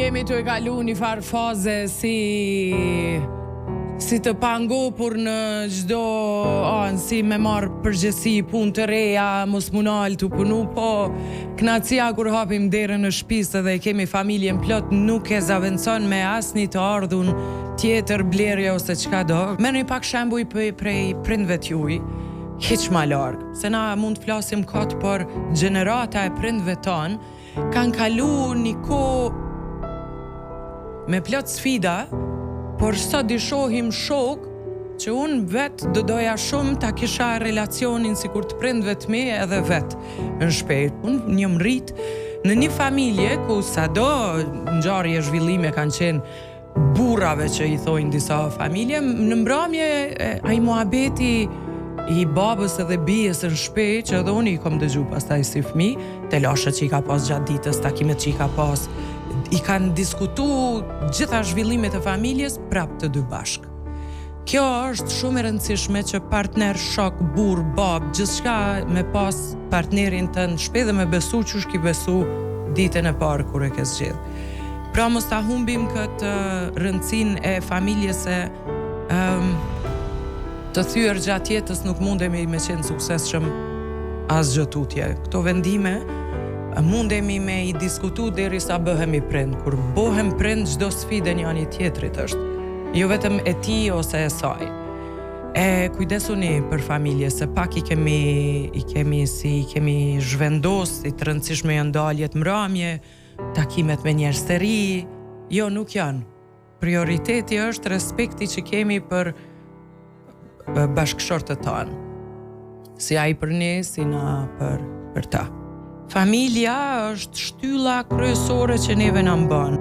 jemi të e kalu një farë faze si të pangopur në gjdo si me marë përgjësi punë të reja, mos munal të punu, po knacia kur hapim derën në shpisë dhe kemi familjen plot nuk e zaventson me asni të ardhun tjetër blerje ose qka do. Merë një pak shembuj prej prindve t'juj, hiq ma largë, se na mund të flasim kotë, por gjenerata e prindve tonë kanë kalu një kohë me plot sfida, por sot di shohim shok që unë vetë do doja shumë ta kisha relacionin si kur të prindve të mi edhe vetë në shpejt. Unë njëm rrit në një familje ku sado ngjarje zhvillime kanë qenë burrave që i thojnë disa familje, në mbrëmje ai muhabeti i babës edhe bijës në shpejt, që edhe unë i kom dëgju pastaj si fëmijë, telashet që i ka pas gjatë ditës, takimet që i ka pas, i kanë diskutu gjitha zhvillimet e familjes prap të dy bashk. Kjo është shumë e rëndësishme që partner, shok, burr, bab, gjithçka me pas partnerin tënd shpejt dhe me besu që shki besu ditën e parë kur e ke zgjedh. Pra mos ta humbim këtë rëndësinë e familjes se të thyer gjatë jetës nuk mundemi me qenë suksesshëm asgjë tutje. Këto vendime mundemi me i diskutu derisa bëhemi prind. Kur bëhem prind, çdo sfidë njëri tjetrit është, jo vetëm e tij ose e saj. Kujdesuni për familje, se pak i kemi zhvendos, i të rëndësishme janë daljet mbrëmje, takimet me njerëz të ri. Jo, nuk janë. Prioriteti është respekti që kemi për bashkëshortët tanë. Si ai për ne, si na për ta. Familja është shtylla kryesore që neve na mban.